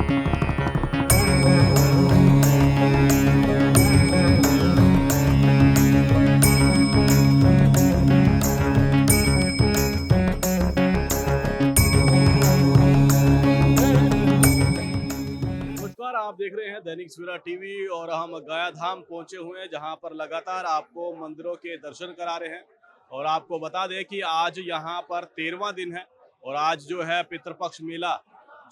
नमस्कार, आप देख रहे हैं दैनिक सवेरा टीवी और हम गया धाम पहुंचे हुए हैं जहां पर लगातार आपको मंदिरों के दर्शन करा रहे हैं। और आपको बता दें कि आज यहां पर 13वां दिन है और आज जो है पितृपक्ष मेला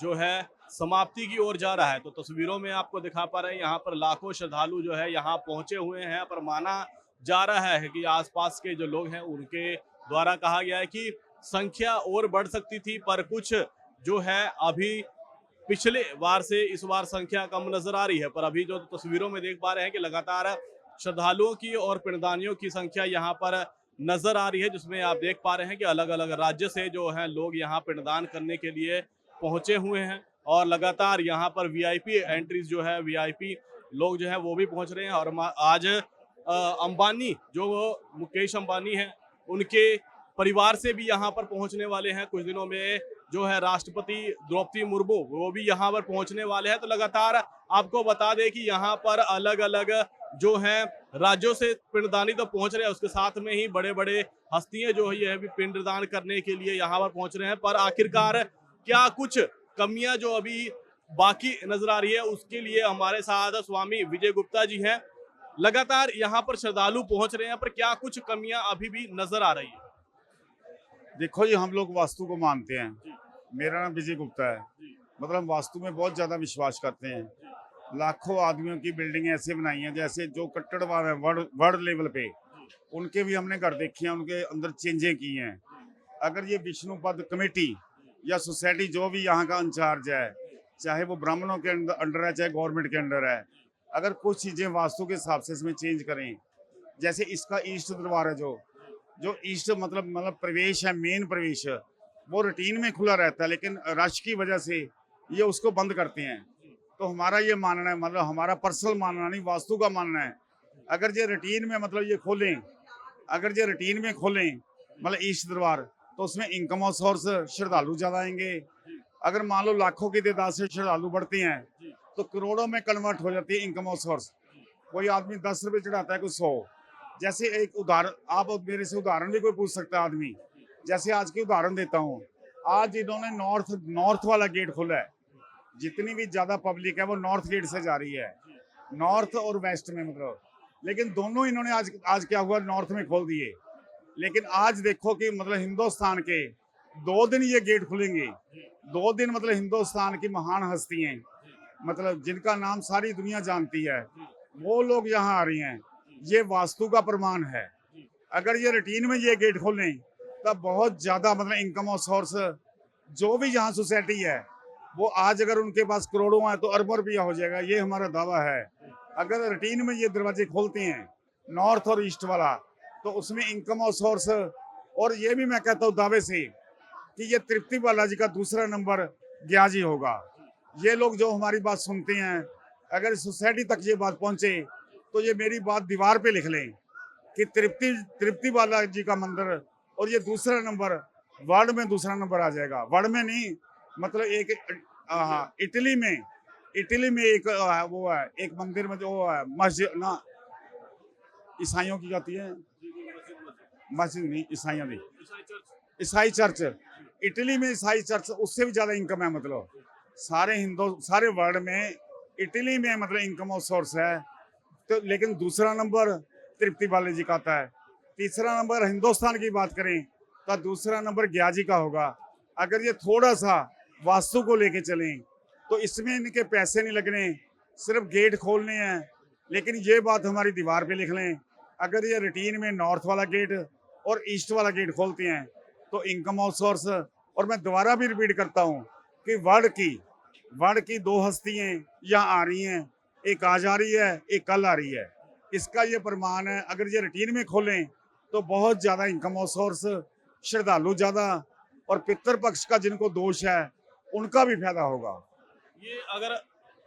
जो है समाप्ति की ओर जा रहा है। तो तस्वीरों में आपको दिखा पा रहे हैं यहाँ पर लाखों श्रद्धालु जो है यहाँ पहुंचे हुए हैं। पर माना जा रहा है कि आसपास के जो लोग हैं उनके द्वारा कहा गया है कि संख्या और बढ़ सकती थी, पर कुछ जो है अभी पिछले बार से इस बार संख्या कम नजर आ रही है। पर अभी जो तस्वीरों में देख पा रहे हैं कि लगातार श्रद्धालुओं की और पिंडदानियों की संख्या यहाँ पर नजर आ रही है, जिसमें आप देख पा रहे हैं कि अलग अलग राज्य से जो है लोग यहाँ पिंडदान करने के लिए पहुंचे हुए हैं। और लगातार यहाँ पर वीआईपी एंट्रीज जो है, वीआईपी लोग जो है वो भी पहुंच रहे हैं। और आज अंबानी जो मुकेश अंबानी हैं उनके परिवार से भी यहाँ पर पहुंचने वाले हैं। कुछ दिनों में जो है राष्ट्रपति द्रौपदी मुर्मू वो भी यहाँ पर पहुंचने वाले हैं। तो लगातार आपको बता दें कि यहाँ पर अलग अलग जो है राज्यों से पिंडदानी तो पहुंच रहे हैं, उसके साथ में ही बड़े बड़े हस्तियां जो है ये भी पिंडदान करने के लिए यहाँ पर पहुंच रहे हैं। पर आखिरकार क्या कुछ कमियां जो अभी बाकी नजर आ रही है, उसके लिए हमारे साथ स्वामी विजय गुप्ता जी हैं। लगातार यहाँ पर श्रद्धालु पहुंच रहे हैं, पर क्या कुछ कमियां अभी भी नजर आ रही है? देखो जी, हम लोग वास्तु को मानते हैं। जी, मेरा नाम विजय गुप्ता है। जी, मतलब हम वास्तु में बहुत ज़्यादा विश्वास करते हैं। लाखों आदमियों की बिल्डिंग ऐसे बनाई हैं, जैसे जो कट्टरवाद है वर्ल्ड वर्ल्ड लेवल पे, उनके भी हमने घर देखे हैं, उनके अंदर चेंजें की हैं। अगर ये विष्णुपद कमेटी या सोसाइटी जो भी यहाँ का इंचार्ज है, चाहे वो ब्राह्मणों के अंडर है, चाहे गवर्नमेंट के अंडर है, अगर कुछ चीज़ें वास्तु के हिसाब से इसमें चेंज करें, जैसे इसका ईस्ट दरबार है, जो ईस्ट मतलब प्रवेश है, मेन प्रवेश, वो रूटीन में खुला रहता है, लेकिन रश की वजह से ये उसको बंद करते हैं। तो हमारा ये मानना है, मतलब हमारा पर्सनल मानना नहीं, वास्तु का मानना है, अगर ये रूटीन में मतलब ये खोलें, अगर ये रूटीन में खोलें मतलब ईस्ट दरबार, तो उसमें इनकम ऑफ सोर्स श्रद्धालु ज़्यादा आएंगे। अगर मान लो लाखों की तादाद से श्रद्धालु बढ़ते हैं तो करोड़ों में कन्वर्ट हो जाती है इनकम ऑफ सोर्स। कोई आदमी 10 रुपये चढ़ाता है, कोई 100। जैसे एक उदाहरण, आप मेरे से उदाहरण भी कोई पूछ सकता है आदमी। जैसे आज की उदाहरण देता हूँ, आज इन्होंने नॉर्थ वाला गेट खोला है। जितनी भी ज्यादा पब्लिक है वो नॉर्थ गेट से जा रही है, नॉर्थ और वेस्ट में मतलब। लेकिन दोनों इन्होंने आज क्या हुआ, नॉर्थ में खोल दिए। लेकिन आज देखो कि मतलब हिंदुस्तान के 2 दिन ये गेट खुलेंगे। 2 दिन मतलब हिंदुस्तान की महान हस्तियां, मतलब जिनका नाम सारी दुनिया जानती है, वो लोग यहाँ आ रही हैं। ये वास्तु का प्रमाण है। अगर ये रूटीन में ये गेट खोलें तब बहुत ज्यादा मतलब इनकम ऑफ सोर्स, जो भी यहाँ सोसाइटी है वो आज अगर उनके पास करोड़ों है तो अरबों रुपया हो जाएगा, ये हमारा दावा है। अगर रूटीन में ये दरवाजे खोलते हैं नॉर्थ और ईस्ट वाला, तो उसमें इनकम ऑफ सोर्स, और ये भी मैं कहता हूँ दावे से कि ये तृप्ति बालाजी का दूसरा नंबर ग्याजी होगा। ये लोग जो हमारी बात सुनते हैं, अगर सोसाइटी तक ये बात पहुंचे तो ये मेरी बात दीवार पे लिख लें कि तृप्ति बालाजी का मंदिर, और ये दूसरा नंबर वर्ल्ड में दूसरा नंबर आ जाएगा। वर्ल्ड में नहीं, मतलब एक इटली में एक वो है, एक मंदिर में जो है मस्जिद ना, ईसाइयों की जाती है, मस्जिद नहीं, ईसाइयों की ईसाई चर्च। इटली में ईसाई चर्च, उससे भी ज्यादा इनकम है। मतलब सारे वर्ल्ड में इटली में मतलब इनकम ऑफ सोर्स है। तो लेकिन दूसरा नंबर तृप्ति बालाजी का आता है। तीसरा नंबर हिंदुस्तान की बात करें तो दूसरा नंबर ग्याजी का होगा। अगर ये थोड़ा सा वास्तु को लेके चलें तो इसमें इनके पैसे नहीं लगने, सिर्फ गेट खोलने हैं। लेकिन ये बात हमारी दीवार पे लिख लें, अगर ये रूटीन में नॉर्थ वाला गेट और ईस्ट वाला गेट खोलते हैं तो इनकम ऑफ सोर्स। और मैं दोबारा भी रिपीट करता हूँ कि वर्ल्ड की 2 हस्तियाँ यहाँ आ रही हैं, एक आज आ रही है, एक कल आ रही है। इसका ये प्रमाण है। अगर ये रूटीन में खोलें तो बहुत ज़्यादा इनकम ऑफ सोर्स, श्रद्धालु ज़्यादा, और पितृपक्ष का जिनको दोष है उनका भी फायदा होगा। ये अगर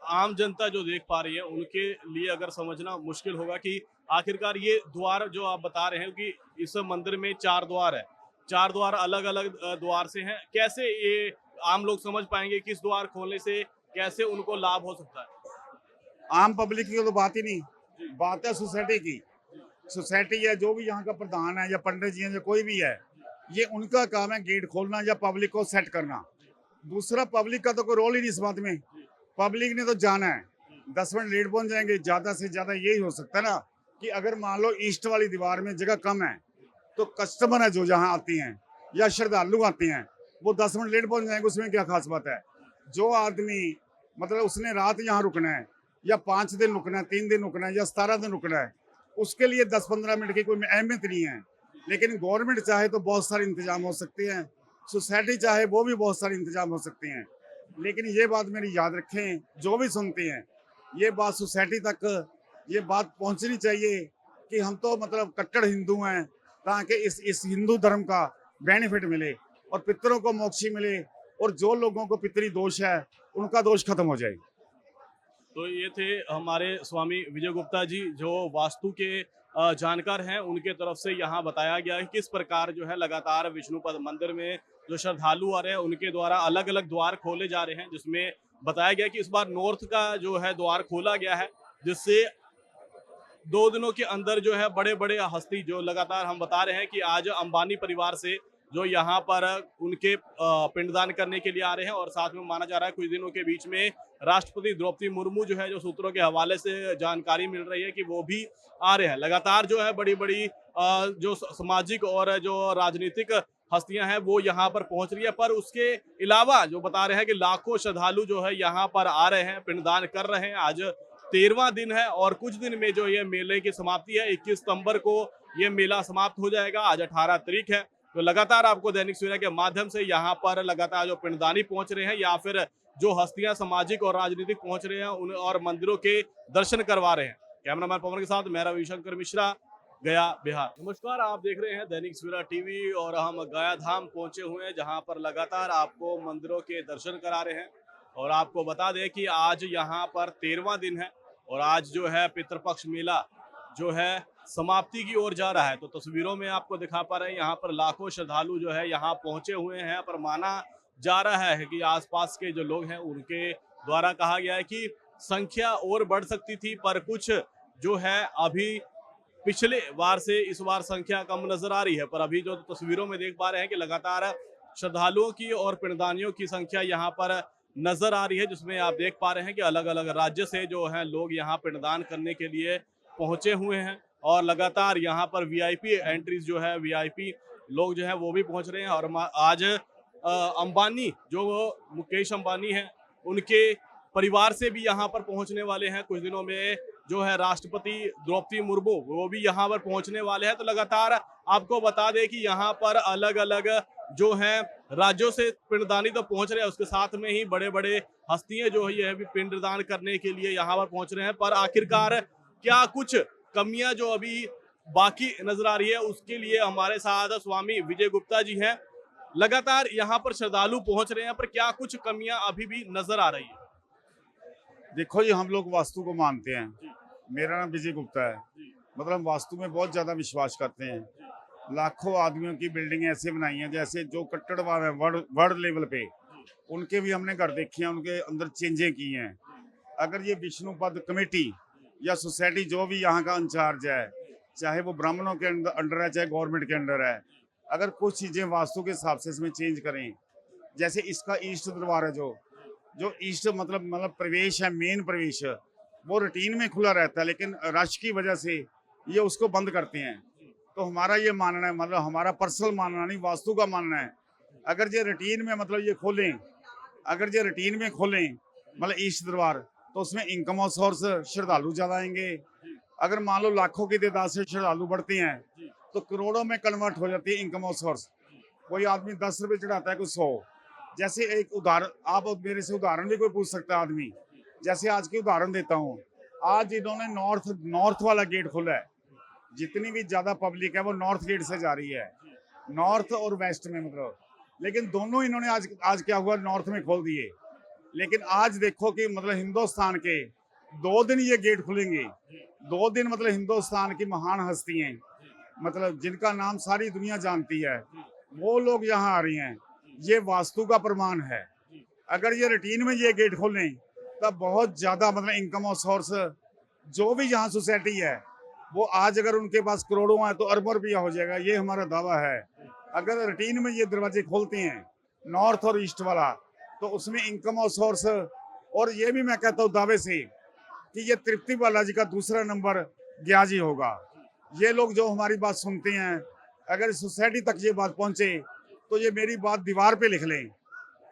आम जनता जो देख पा रही है उनके लिए अगर समझना मुश्किल होगा कि आखिरकार ये द्वार जो आप बता रहे हैं कि इस मंदिर में 4 द्वार है, 4 द्वार अलग अलग द्वार से हैं, कैसे ये आम लोग समझ पाएंगे कि इस द्वार खोलने से कैसे उनको लाभ हो सकता है? आम पब्लिक की तो बात ही नहीं, बात है सोसाइटी की। सोसाइटी या जो भी यहाँ का प्रधान है या पंडित जी हैं या कोई भी है, ये उनका काम है गेट खोलना या पब्लिक को सेट करना। दूसरा, पब्लिक का तो कोई रोल ही नहीं इस बात में। पब्लिक ने तो जाना है, 10 मिनट लेट पहुंच जाएंगे। ज्यादा से ज्यादा यही हो सकता है ना कि अगर मान लो ईस्ट वाली दीवार में जगह कम है तो कस्टमर है जो जहाँ आती हैं या श्रद्धालु आते हैं वो 10 मिनट लेट पहुंच जाएंगे, उसमें क्या खास बात है। जो आदमी मतलब उसने रात यहाँ रुकना है या 5 दिन रुकना है, 3 दिन रुकना है या 17 दिन रुकना है, उसके लिए 10-15 मिनट की कोई अहमियत नहीं है। लेकिन गवर्नमेंट चाहे तो बहुत सारे इंतजाम हो सकते हैं, सोसाइटी चाहे वो भी बहुत सारे इंतजाम हो सकते हैं। लेकिन ये बात मेरी याद रखें, जो भी सुनते हैं ये बात सोसाइटी तक ये बात पहुंचनी चाहिए कि हम तो मतलब कट्टर हिंदू हैं, ताकि इस हिंदू धर्म का बेनिफिट मिले और पितरों को मोक्ष मिले और जो लोगों को पितरी दोष है उनका दोष खत्म हो जाए। तो ये थे हमारे स्वामी विजय गुप्ता जी, जो वास्तु के जानकार हैं। उनके तरफ से यहाँ बताया गया है किस प्रकार जो है लगातार विष्णुपद मंदिर में जो श्रद्धालु आ रहे हैं उनके द्वारा अलग अलग द्वार खोले जा रहे हैं, जिसमें बताया गया कि इस बार नॉर्थ का जो है द्वार खोला गया है, जिससे 2 दिनों के अंदर जो है बड़े बड़े हस्ती जो लगातार हम बता रहे हैं कि आज अंबानी परिवार से जो यहाँ पर उनके पिंडदान करने के लिए आ रहे हैं। और साथ में माना जा रहा है कुछ दिनों के बीच में राष्ट्रपति द्रौपदी मुर्मू जो है, जो सूत्रों के हवाले से जानकारी मिल रही है कि वो भी आ रहे हैं। लगातार जो है बड़ी बड़ी जो सामाजिक और जो राजनीतिक हस्तियां हैं वो यहाँ पर पहुंच रही है। पर उसके अलावा जो बता रहे हैं कि लाखों श्रद्धालु जो है यहाँ पर आ रहे हैं, पिंडदान कर रहे हैं। आज 13वां दिन है और कुछ दिन में जो ये मेले की समाप्ति है, 21 सितंबर को ये मेला समाप्त हो जाएगा। आज 18 तारीख है। तो लगातार आपको दैनिक सवेरा के माध्यम से यहाँ पर लगातार जो पिंडदानी पहुंच रहे हैं या फिर जो हस्तियां सामाजिक और राजनीतिक पहुंच रहे हैं उन और मंदिरों के दर्शन करवा रहे हैं। कैमरामैन पवन के साथ मैं रविशंकर मिश्रा, गया, बिहार। नमस्कार, आप देख रहे हैं दैनिक सवेरा टीवी और हम गया धाम पहुंचे हुए हैं, जहां पर लगातार आपको मंदिरों के दर्शन करा रहे हैं। और आपको बता दें कि आज यहाँ पर 13वां दिन है और आज जो है पितृपक्ष मेला जो है समाप्ति की ओर जा रहा है। तो तस्वीरों में आपको दिखा पा रहे हैं यहाँ पर लाखों श्रद्धालु जो है यहाँ पहुंचे हुए हैं। पर माना जा रहा है कि आसपास के जो लोग हैं उनके द्वारा कहा गया है कि संख्या और बढ़ सकती थी, पर कुछ जो है अभी पिछले बार से इस बार संख्या कम नजर आ रही है। पर अभी जो तस्वीरों में देख पा रहे हैं कि लगातार श्रद्धालुओं की और पिंडदानियों की संख्या यहाँ पर नजर आ रही है, जिसमें आप देख पा रहे हैं कि अलग अलग राज्य से जो है लोग यहाँ पिंडदान करने के लिए पहुंचे हुए हैं। और लगातार यहाँ पर वीआईपी एंट्रीज जो है, वीआईपी लोग जो है वो भी पहुंच रहे हैं। और आज अंबानी जो मुकेश अंबानी हैं उनके परिवार से भी यहाँ पर पहुंचने वाले हैं। कुछ दिनों में जो है राष्ट्रपति द्रौपदी मुर्मू वो भी यहाँ पर पहुंचने वाले हैं। तो लगातार आपको बता दें कि यहाँ पर अलग अलग जो है राज्यों से पिंडदानी तो पहुंच रहे हैं, उसके साथ में ही बड़े बड़े हस्तियां जो है ये भी पिंडदान करने के लिए यहाँ पर पहुंच रहे हैं। पर आखिरकार क्या कुछ कमियां जो अभी बाकी नजर आ रही है, उसके लिए हमारे साथ स्वामी विजय गुप्ता जी हैं। लगातार यहाँ पर श्रद्धालु पहुंच रहे हैं, पर क्या कुछ कमियां अभी भी नजर आ रही है? देखो जी, हम लोग वास्तु को मानते हैं। मेरा नाम विजय गुप्ता है। मतलब हम वास्तु में बहुत ज्यादा विश्वास करते हैं। लाखों आदमियों की बिल्डिंग ऐसे बनाई हैं जैसे जो कट्टरवाद है वर्ल्ड लेवल पे, उनके भी हमने घर देखे हैं, उनके अंदर चेंजें की हैं। अगर ये विष्णुपद कमेटी या सोसाइटी जो भी यहाँ का इंचार्ज है, चाहे वो ब्राह्मणों के अंडर है चाहे गवर्नमेंट के अंडर है, अगर कुछ चीजें वास्तु के हिसाब से इसमें चेंज करें, जैसे इसका ईस्ट दरबार है जो ईस्ट मतलब प्रवेश है, मेन प्रवेश, वो रूटीन में खुला रहता है, लेकिन रश की वजह से ये उसको बंद करते हैं। तो हमारा ये मानना है, मतलब हमारा पर्सनल मानना नहीं, वास्तु का मानना है, अगर ये रूटीन में मतलब ये खोलें, अगर ये रूटीन में खोलें मतलब ईस्ट दरबार, तो उसमें इनकम ऑफ सोर्स श्रद्धालु ज्यादा आएंगे। अगर मान लो लाखों की तादाद से श्रद्धालु बढ़ते हैं तो करोड़ों में कन्वर्ट हो जाती है इनकम ऑफ सोर्स। कोई आदमी 10 रुपये चढ़ाता है, कोई 100। जैसे एक उदाहरण, आप मेरे से उदाहरण भी कोई पूछ सकता है आदमी। जैसे आज की उदाहरण देता हूँ, आज इन्होंने नॉर्थ वाला गेट खोला है। जितनी भी ज्यादा पब्लिक है वो नॉर्थ गेट से जा रही है, नॉर्थ और वेस्ट में मतलब। लेकिन दोनों इन्होंने आज क्या हुआ, नॉर्थ में खोल दिए। लेकिन आज देखो कि मतलब हिंदुस्तान के 2 दिन ये गेट खुलेंगे। 2 दिन मतलब हिंदुस्तान की महान हस्तियां, मतलब जिनका नाम सारी दुनिया जानती है, वो लोग यहाँ आ रही हैं। ये वास्तु का प्रमाण है। अगर ये रूटीन में ये गेट खोलें तब बहुत ज़्यादा मतलब इनकम और सोर्स जो भी यहाँ सोसाइटी है वो आज अगर उनके पास करोड़ों है तो अरबों रुपया हो जाएगा, ये हमारा दावा है। अगर रूटीन में ये दरवाजे खोलते हैं नॉर्थ और ईस्ट वाला तो उसमें इनकम और सोर्स, और ये भी मैं कहता हूँ दावे से कि ये तृप्ति बालाजी का दूसरा नंबर ग्याजी होगा। ये लोग जो हमारी बात सुनते हैं, अगर सोसाइटी तक ये बात पहुंचे तो ये मेरी बात दीवार पे लिख लें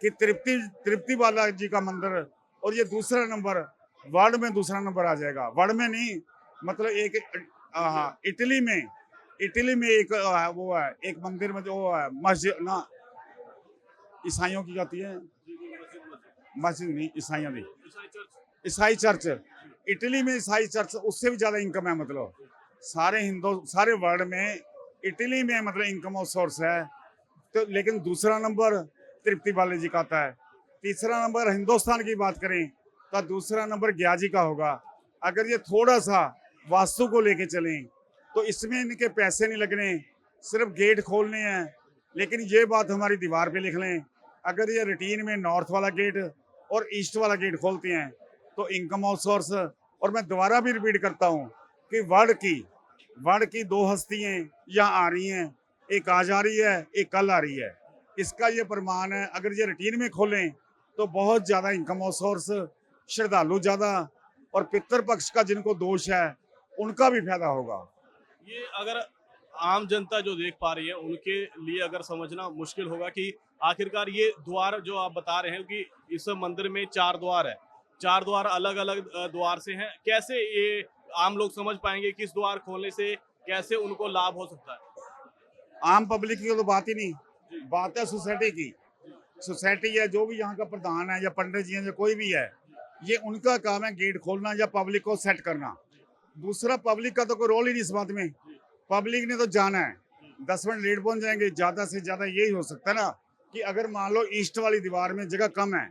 कि तृप्ति बालाजी का मंदिर और ये दूसरा नंबर वर्ल्ड में दूसरा नंबर आ जाएगा। वर्ल्ड में नहीं, मतलब एक इटली में एक वो है, एक मंदिर में जो है मस्जिद ना, ईसाइयों की जाती है, मस्जिद नहीं ईसाइयों की, ईसाई चर्च। इटली में ईसाई चर्च, उससे भी ज्यादा इनकम है। मतलब सारे वर्ल्ड में इटली में मतलब इनकम और सोर्स है। तो लेकिन दूसरा नंबर तृप्ति बालाजी का आता है। तीसरा नंबर हिंदुस्तान की बात करें तो दूसरा नंबर ग्याजी का होगा। अगर ये थोड़ा सा वास्तु को लेके चलें तो इसमें इनके पैसे नहीं लगने, सिर्फ गेट खोलने हैं। लेकिन ये बात हमारी दीवार पे लिख लें, अगर ये रूटीन में नॉर्थ वाला गेट और ईस्ट वाला गेट खोलते हैं तो इनकम और सोर्स। और मैं दोबारा भी रिपीट करता हूँ कि वर्ल्ड की दो हस्तियाँ यहाँ आ रही हैं, एक आज आ रही है, एक कल आ रही है। इसका ये प्रमाण है। अगर ये रूटीन में खोलें तो बहुत ज़्यादा इनकम और सोर्स, श्रद्धालु ज़्यादा, और पितृपक्ष का जिनको दोष है उनका भी फायदा होगा। ये अगर आम जनता जो देख पा रही है उनके लिए अगर समझना मुश्किल होगा कि आखिरकार ये द्वार जो आप बता रहे हैं कि इस मंदिर में 4 द्वार है, 4 द्वार अलग अलग द्वार से हैं, कैसे ये आम लोग समझ पाएंगे किस द्वार खोलने से कैसे उनको लाभ हो सकता है? आम पब्लिक की तो बात ही नहीं, बात है सोसाइटी की। सोसाइटी है, जो भी यहाँ का प्रधान है या पंडित जी है या कोई भी है, ये उनका काम है गेट खोलना या पब्लिक को सेट करना। दूसरा पब्लिक का तो कोई रोल ही नहीं इस बात में। पब्लिक ने तो जाना है, 10 मिनट लेट पहुंच जाएंगे, ज्यादा से ज्यादा यही हो सकता है ना कि अगर मान लो ईस्ट वाली दीवार में जगह कम है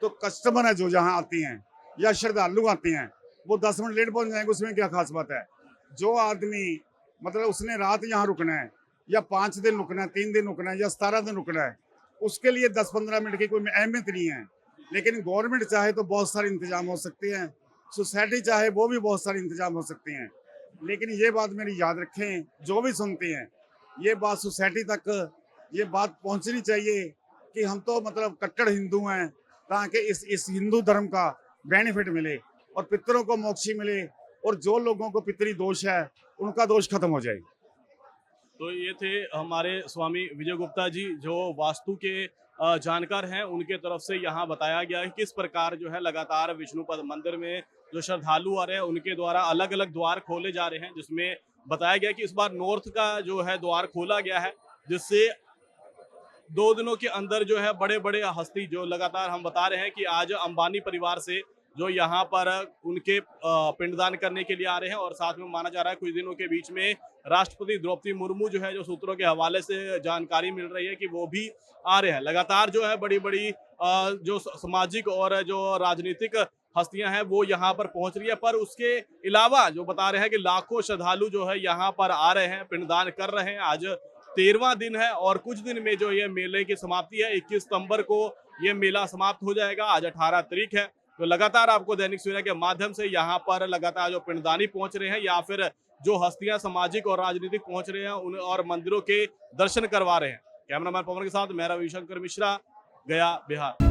तो कस्टमर है जो जहाँ आती हैं या श्रद्धालु आते हैं वो 10 मिनट लेट पहुंच जाएंगे, उसमें क्या खास बात है। जो आदमी मतलब उसने रात यहाँ रुकना है या 5 दिन रुकना है, 3 दिन रुकना है या 17 दिन रुकना है, उसके लिए 10-15 मिनट की कोई अहमियत नहीं है। लेकिन गवर्नमेंट चाहे तो बहुत सारे इंतजाम हो सकते हैं, सोसाइटी चाहे वो भी बहुत सारे इंतजाम हो सकते हैं। लेकिन ये बात मेरी याद रखें, जो भी सुनते हैं ये बात सोसाइटी तक ये बात पहुंचनी चाहिए कि हम तो मतलब कट्टर हिंदू हैं, ताकि इस हिंदू धर्म का बेनिफिट मिले और पितरों को मोक्ष मिले, और जो लोगों को पितरी दोष है उनका दोष खत्म हो जाए। तो ये थे हमारे स्वामी विजय गुप्ता जी, जो वास्तु के जानकार हैं। उनके तरफ से यहाँ बताया गया है किस प्रकार जो है लगातार विष्णुपद मंदिर में जो श्रद्धालु आ रहे हैं उनके द्वारा अलग अलग द्वार खोले जा रहे हैं, जिसमें बताया गया कि इस बार नॉर्थ का जो है द्वार खोला गया है, जिससे 2 दिनों के अंदर जो है बड़े बड़े हस्ती जो लगातार हम बता रहे हैं कि आज अंबानी परिवार से जो यहाँ पर उनके पिंडदान करने के लिए आ रहे हैं, और साथ में माना जा रहा है कुछ दिनों के बीच में राष्ट्रपति द्रौपदी मुर्मू जो है, जो सूत्रों के हवाले से जानकारी मिल रही है कि वो भी आ रहे हैं। लगातार जो है बड़ी बड़ी जो सामाजिक और जो राजनीतिक हस्तियां हैं वो यहाँ पर पहुंच रही है। पर उसके अलावा जो बता रहे हैं कि लाखों श्रद्धालु जो है यहाँ पर आ रहे हैं, पिंडदान कर रहे हैं। आज 13वां दिन है और कुछ दिन में जो ये मेले की समाप्ति है, 21 सितंबर को ये मेला समाप्त हो जाएगा। आज 18 तारीख है। तो लगातार आपको दैनिक सवेरा के माध्यम से यहाँ पर लगातार जो पिंडदानी पहुंच रहे हैं या फिर जो हस्तियां सामाजिक और राजनीतिक पहुंच रहे हैं उन और मंदिरों के दर्शन करवा रहे हैं। कैमरामैन पवन के साथ मैं रविशंकर मिश्रा, गया, बिहार।